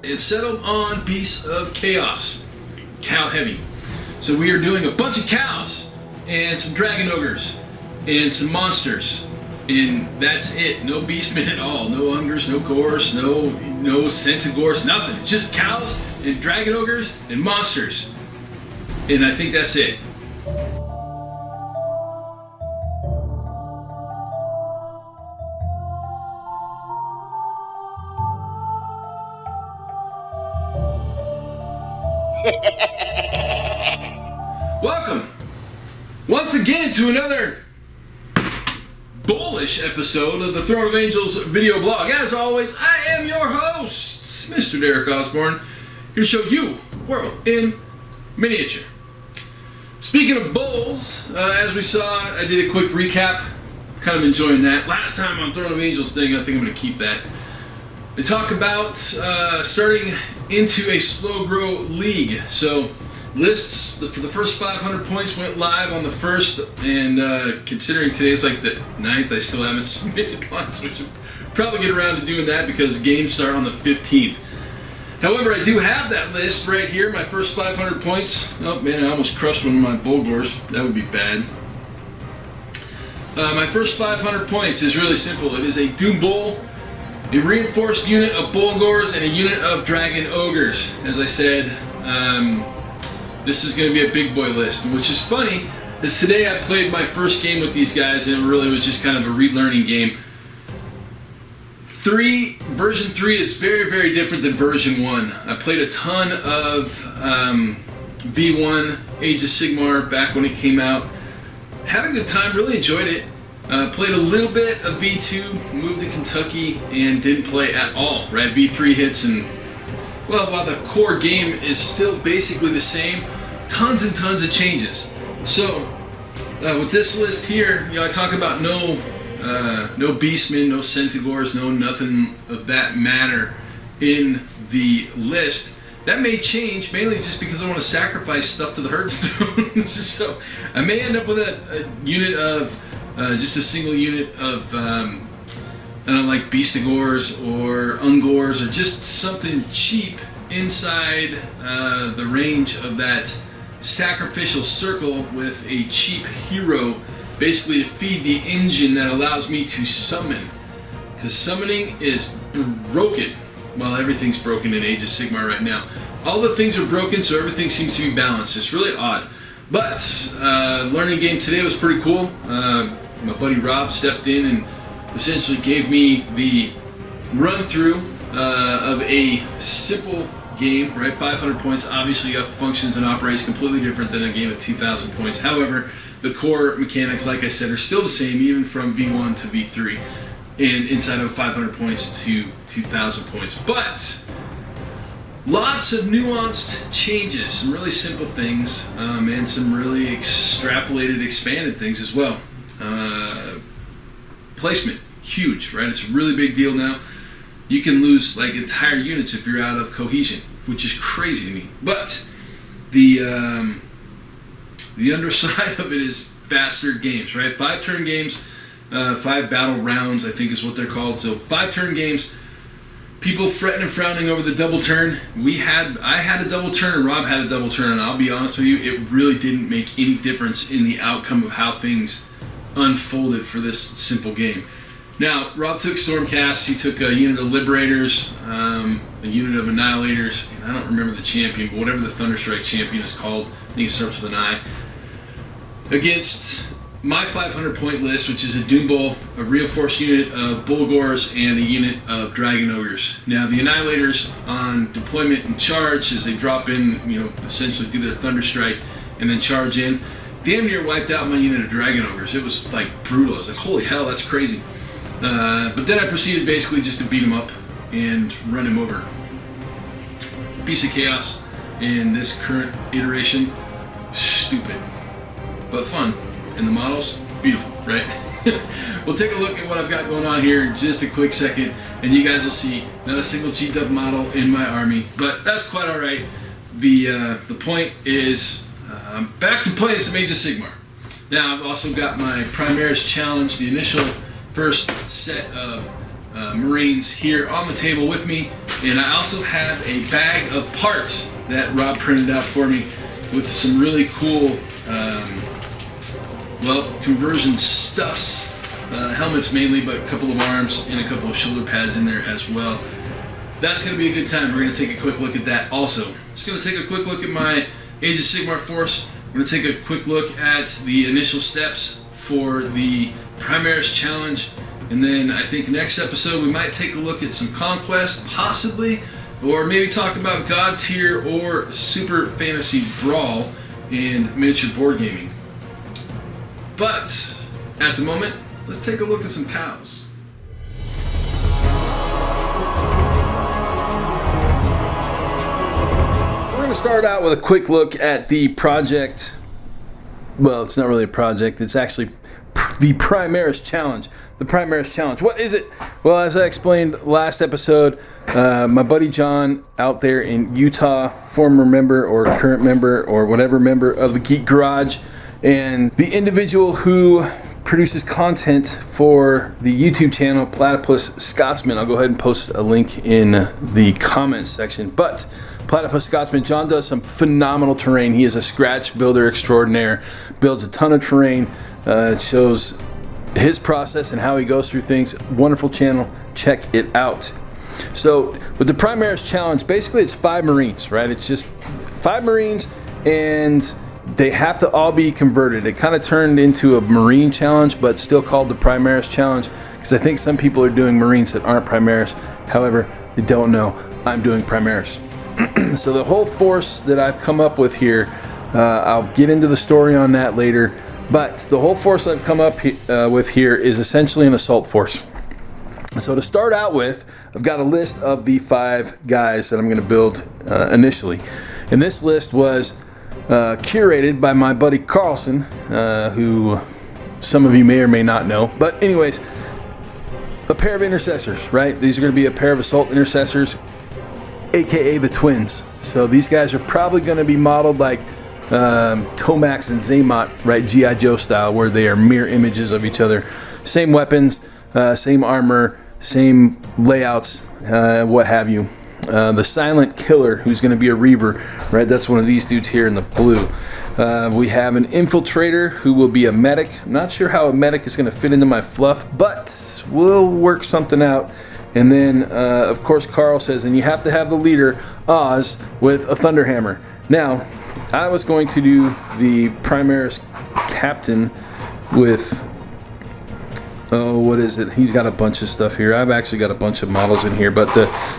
and settled on Beasts of Chaos, cow heavy. So we are doing a bunch of cows and some dragon ogres and some monsters, and that's it. No beastmen at all. No ungers, no gores, no centigores, nothing. It's just cows and dragon ogres and monsters, and I think that's it. Welcome once again to another bullish episode of the Throne of Angels video blog. As always, I am your host, Mr. Derek Osborne, here to show you the world in miniature. Speaking of bulls, as we saw, I did a quick recap. Kind of enjoying that. Last time on Throne of Angels thing, I think I'm going to keep that. They talk about starting into a slow grow league. So lists for the first 500 points went live on the 1st, and considering today's like the 9th, I still haven't submitted one, so I should probably get around to doing that because games start on the 15th. However, I do have that list right here, my first 500 points. Oh man, I almost crushed one of my Bulgors. That would be bad. My first 500 points is really simple. It is a Doom Bull, a reinforced unit of Bulgors, and a unit of Dragon Ogres. As I said, this is going to be a big boy list, which is funny, is today I played my first game with these guys, and it really was just kind of a relearning game. Version 3 is very, very different than version 1. I played a ton of V1, Age of Sigmar, back when it came out. Having a good time, really enjoyed it. Played a little bit of V2, moved to Kentucky, and didn't play at all, right? V3 hits, and well, while the core game is still basically the same, tons and tons of changes. So, with this list here, I talk about no beastmen, no centigores, no nothing of that matter in the list. That may change, mainly just because I want to sacrifice stuff to the Hearthstone. So, I may end up with a unit of, just a single unit of, like Beastigores or Ungors, or just something cheap inside the range of that sacrificial circle with a cheap hero, basically to feed the engine that allows me to summon. Because summoning is broken. Well, everything's broken in Age of Sigmar right now. All the things are broken, so everything seems to be balanced. It's really odd. But learning game today was pretty cool. My buddy Rob stepped in and essentially gave me the run-through of a simple game, right? 500 points, obviously functions and operates completely different than a game of 2,000 points. However, the core mechanics, like I said, are still the same, even from V1 to V3, and inside of 500 points to 2,000 points. But lots of nuanced changes, some really simple things, and some really extrapolated, expanded things as well. Placement, huge, right? It's a really big deal now. You can lose like entire units if you're out of cohesion, which is crazy to me. But the underside of it is faster games, right? 5-turn games, 5 battle rounds, I think is what they're called. So 5-turn games. People fretting and frowning over the double turn. I had a double turn, and Rob had a double turn, and I'll be honest with you, it really didn't make any difference in the outcome of how things unfolded for this simple game. Now, Rob took Stormcast, he took a unit of Liberators, a unit of Annihilators, and I don't remember the champion, but whatever the Thunderstrike champion is called, I think it starts with an I, against my 500 point list, which is a Doom Bull, a reinforced unit of Bulgors, and a unit of Dragon Ogres. Now, the Annihilators on deployment and charge, as they drop in, essentially do their Thunderstrike and then charge in, damn near wiped out my unit of Dragon Ogres. It was like brutal. I was like, holy hell, that's crazy. But then I proceeded basically just to beat him up and run him over. Beast of Chaos in this current iteration, stupid, but fun. And the models, beautiful, right? We'll take a look at what I've got going on here in just a quick second, and you guys will see not a single G-Dub model in my army, but that's quite all right. The point is, I'm back to playing some Age of Sigmar. Now, I've also got my Primaris challenge, the initial first set of Marines here on the table with me, And I also have a bag of parts that Rob printed out for me with some really cool, conversion stuffs. Helmets mainly, but a couple of arms and a couple of shoulder pads in there as well. That's going to be a good time. We're going to take a quick look at that also. Just going to take a quick look at my Age of Sigmar force. We're going to take a quick look at the initial steps for the Primaris challenge. And then I think next episode we might take a look at some Conquest, possibly, or maybe talk about God Tier or Super Fantasy Brawl and miniature board gaming. But at the moment, let's take a look at some cows. We're going to start out with a quick look at the project. Well, it's not really a project. It's actually the Primaris Challenge. The Primaris Challenge. What is it? Well, as I explained last episode, my buddy John out there in Utah, former member or current member or whatever member of the Geek Garage, and the individual who produces content for the YouTube channel Platypus Scotsman. I'll go ahead and post a link in the comments section. But Platypus Scotsman, John does some phenomenal terrain. He is a scratch builder extraordinaire, builds a ton of terrain, shows his process and how he goes through things. Wonderful channel, check it out. So with the Primaris Challenge, basically it's 5 Marines, right? It's just 5 Marines, and they have to all be converted. It kind of turned into a Marine challenge, but still called the Primaris Challenge, because I think some people are doing Marines that aren't Primaris. However, they don't know I'm doing Primaris. So the whole force that I've come up with here, I'll get into the story on that later, but the whole force I've come up with here is essentially an assault force. So to start out with, I've got a list of the 5 guys that I'm going to build initially. And this list was curated by my buddy Carlson, who some of you may or may not know. But anyways, a pair of intercessors, right? These are going to be a pair of assault intercessors, aka the twins. So these guys are probably going to be modeled like Tomax and Zaymot, right? G.I. Joe style, where they are mirror images of each other. Same weapons, same armor, same layouts, what have you. The Silent Killer, who's going to be a Reaver, right? That's one of these dudes here in the blue. We have an Infiltrator who will be a medic. I'm not sure how a medic is going to fit into my fluff, but we'll work something out. And then, of course, Carl says, and you have to have the leader, Oz, with a Thunderhammer. Now, I was going to do the Primaris Captain with... Oh, what is it? He's got a bunch of stuff here. I've actually got a bunch of models in here, but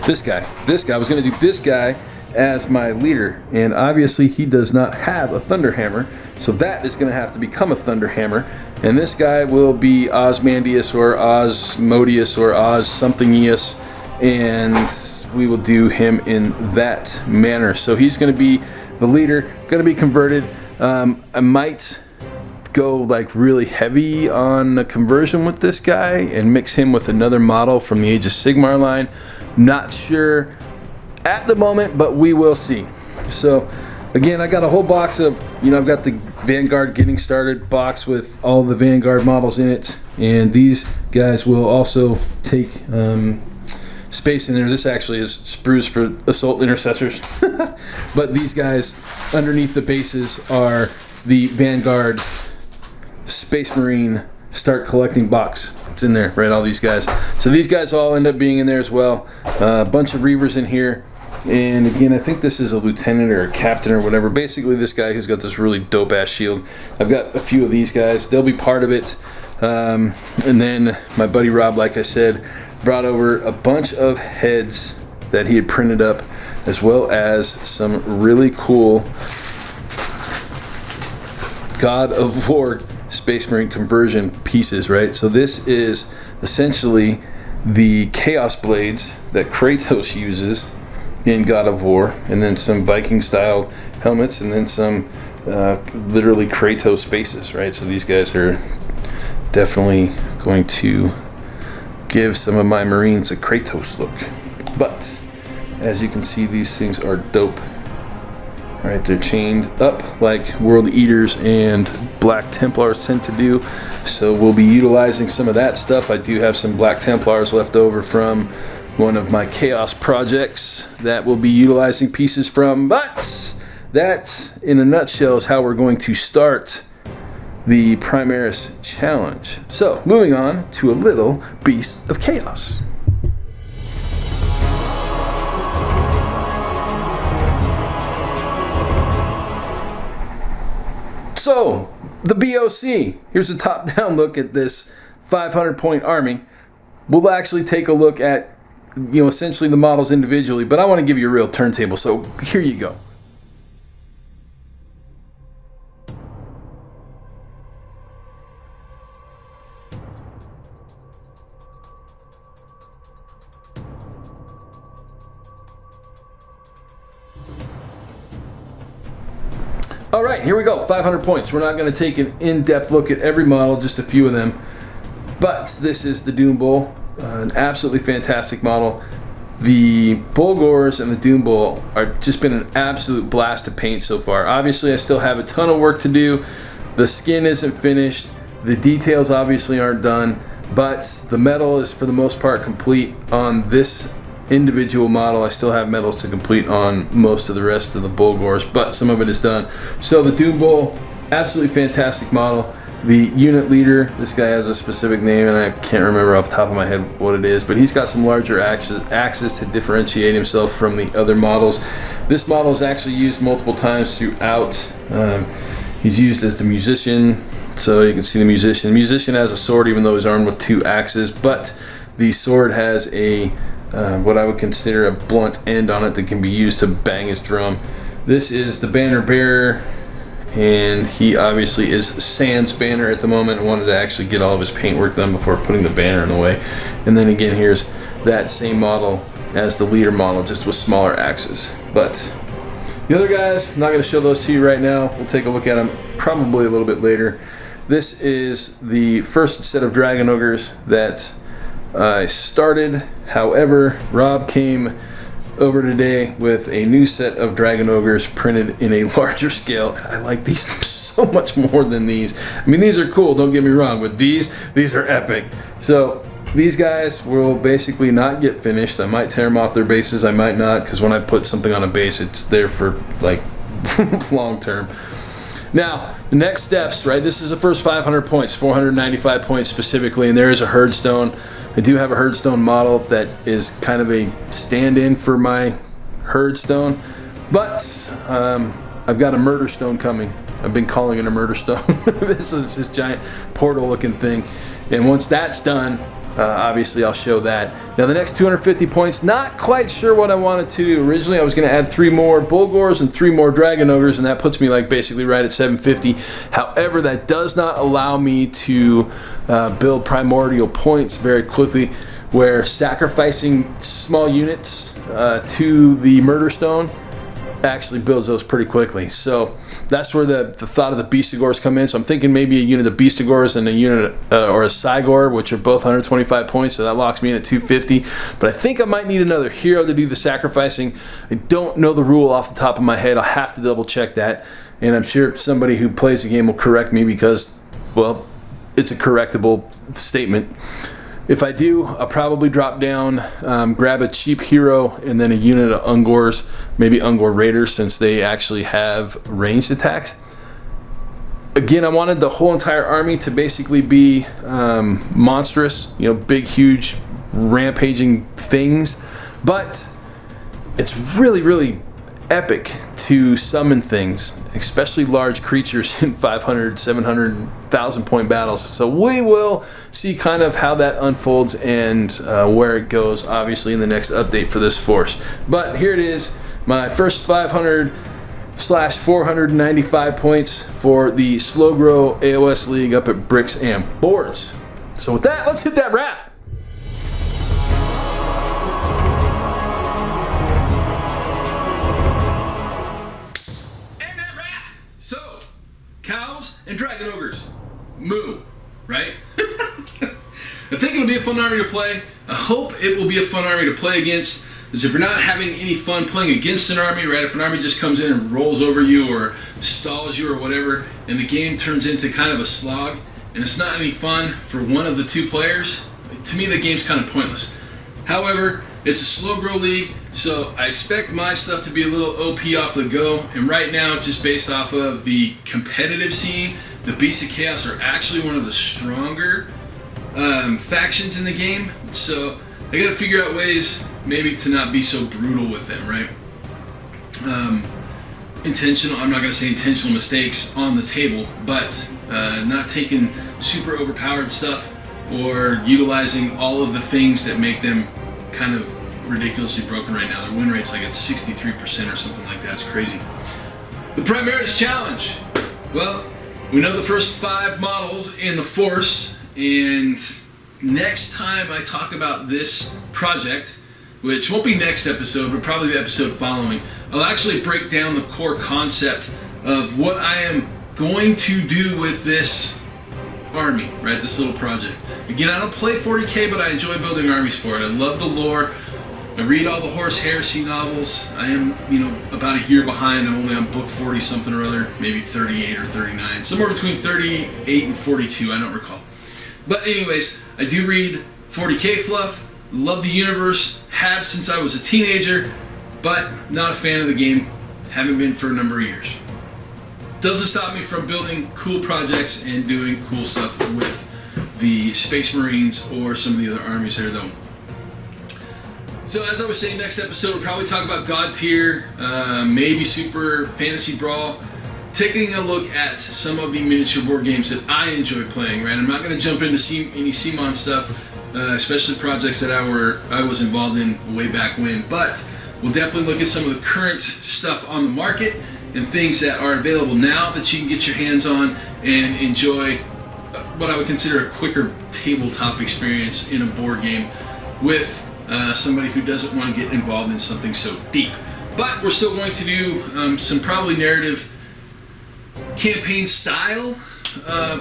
this guy, I was going to do this guy as my leader, and obviously he does not have a Thunderhammer, so that is going to have to become a Thunderhammer, and this guy will be Osmandius or Osmodius or Oz somethingius, and we will do him in that manner. So he's going to be the leader, going to be converted. I might go like really heavy on a conversion with this guy and mix him with another model from the Age of Sigmar line. Not sure at the moment, but we will see. So again, I got a whole box of, I've got the Vanguard getting started box with all the Vanguard models in it, and these guys will also take space in there. This actually is sprues for assault intercessors. But these guys underneath the bases are the Vanguard Space Marine Start Collecting box. It's in there, right? All these guys. So these guys all end up being in there as well. A bunch of Reavers in here. And again, I think this is a lieutenant or a captain or whatever. Basically, this guy who's got this really dope ass shield. I've got a few of these guys. They'll be part of it. And then my buddy Rob, like I said, brought over a bunch of heads that he had printed up, as well as some really cool God of War Space Marine conversion pieces, right? So this is essentially the Chaos Blades that Kratos uses in God of War, and then some Viking style helmets, and then some literally Kratos faces, right? So these guys are definitely going to give some of my Marines a Kratos look. But as you can see, these things are dope. Alright, they're chained up like World Eaters and Black Templars tend to do. So we'll be utilizing some of that stuff. I do have some Black Templars left over from one of my Chaos projects that we'll be utilizing pieces from. But that, in a nutshell, is how we're going to start the Primaris challenge. So, moving on to a little Beast of Chaos. So, the BOC. Here's a top-down look at this 500-point army. We'll actually take a look at, essentially the models individually, but I want to give you a real turntable, so here you go. All right, here we go, 500 points. We're not going to take an in-depth look at every model, just a few of them. But this is the Doom Bull, an absolutely fantastic model. The Bulgors and the Doom Bull are just been an absolute blast to paint so far. Obviously, I still have a ton of work to do. The skin isn't finished. The details obviously aren't done. But the metal is, for the most part, complete on this individual model. I still have metals to complete on most of the rest of the Bulgors, but some of it is done. So the Doom Bull, absolutely fantastic model. The unit leader, this guy has a specific name and I can't remember off the top of my head what it is, but he's got some larger axes to differentiate himself from the other models. This model is actually used multiple times throughout. He's used as the musician, so you can see the musician. The musician has a sword even though he's armed with 2 axes, but the sword has a what I would consider a blunt end on it that can be used to bang his drum. This is the banner bearer, and he obviously is sans banner at the moment. I wanted to actually get all of his paintwork done before putting the banner in the way. And then again, here's that same model as the leader model, just with smaller axes. But the other guys, I'm not going to show those to you right now. We'll take a look at them probably a little bit later. This is the first set of Dragon Ogres that I started. However, Rob came over today with a new set of Dragon Ogres printed in a larger scale. I like these so much more than these. I mean, these are cool, don't get me wrong, but these are epic. So these guys will basically not get finished. I might tear them off their bases, I might not, because when I put something on a base, it's there for like long term. Now, the next steps, right? This is the first 500 points, 495 points specifically, and there is a Herdstone. I do have a Herdstone model that is kind of a stand-in for my Herdstone, but I've got a Murderstone coming. I've been calling it a Murderstone. This is this giant portal-looking thing, and once that's done, obviously I'll show that. Now the next 250 points, not quite sure what I wanted to do. Originally I was going to add 3 more Bulgors and 3 more Dragon Ogres, and that puts me like basically right at 750. However, that does not allow me to build primordial points very quickly, where sacrificing small units to the Murderstone actually builds those pretty quickly. So that's where the thought of the Beastigors come in. So I'm thinking maybe a unit of Beastigors and a unit or a Cygor, which are both 125 points, so that locks me in at 250. But I think I might need another hero to do the sacrificing. I don't know the rule off the top of my head. I'll have to double check that, and I'm sure somebody who plays the game will correct me because, well, it's a correctable statement. If I do, I'll probably drop down, grab a cheap hero, and then a unit of Ungors, maybe Ungor Raiders, since they actually have ranged attacks. Again, I wanted the whole entire army to basically be monstrous, big, huge, rampaging things, but it's really, really epic to summon things, especially large creatures in 500, 700, 1,000 point battles. So we will see kind of how that unfolds and where it goes, obviously, in the next update for this force. But here it is, my first 500/495 points for the Slow Grow AOS League up at Bricks and Boards. So with that, let's hit that wrap. Cows and Dragon Ogres. Moo, right? I think it'll be a fun army to play. I hope it will be a fun army to play against. Because if you're not having any fun playing against an army, right? If an army just comes in and rolls over you or stalls you or whatever, and the game turns into kind of a slog, and it's not any fun for one of the 2 players, to me the game's kind of pointless. However, It's a slow grow league, so I expect my stuff to be a little OP off the go. And right now, just based off of the competitive scene, the Beasts of Chaos are actually one of the stronger factions in the game. So I got to figure out ways maybe to not be so brutal with them, right? I'm not going to say intentional mistakes on the table, but not taking super overpowered stuff or utilizing all of the things that make them kind of ridiculously broken right now. Their win rate's like at 63% or something like that. It's crazy. The Primaris Challenge. Well, we know the first 5 models in the Force, and next time I talk about this project, which won't be next episode, but probably the episode following, I'll actually break down the core concept of what I am going to do with this army, right? This little project. Again, I don't play 40k, but I enjoy building armies for it. I love the lore. I read all the Horus Heresy novels. I am, about a year behind. I'm only on book 40 something or other, maybe 38 or 39. Somewhere between 38 and 42, I don't recall. But anyways, I do read 40k fluff. Love the universe, have since I was a teenager, but not a fan of the game, haven't been for a number of years. Doesn't stop me from building cool projects and doing cool stuff with the Space Marines or some of the other armies there though. So as I was saying, next episode we'll probably talk about God Tier, maybe Super Fantasy Brawl, taking a look at some of the miniature board games that I enjoy playing, right? I'm not going to jump into any CMON stuff, especially projects that I was involved in way back when, but we'll definitely look at some of the current stuff on the market and things that are available now that you can get your hands on and enjoy what I would consider a quicker tabletop experience in a board game with somebody who doesn't want to get involved in something so deep. But we're still going to do some probably narrative campaign style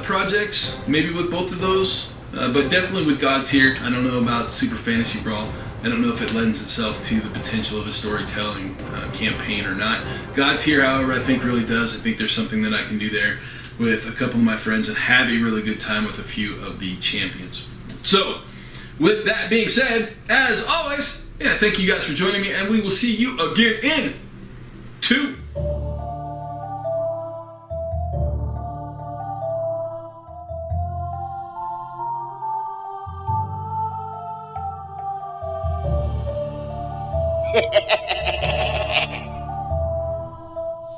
projects, maybe with both of those. But definitely with God Tier. I don't know about Super Fantasy Brawl. I don't know if it lends itself to the potential of a storytelling campaign or not. God Tier, however, I think really does. I think there's something that I can do there with a couple of my friends and have a really good time with a few of the champions. So, with that being said, as always, thank you guys for joining me, and we will see you again in 2.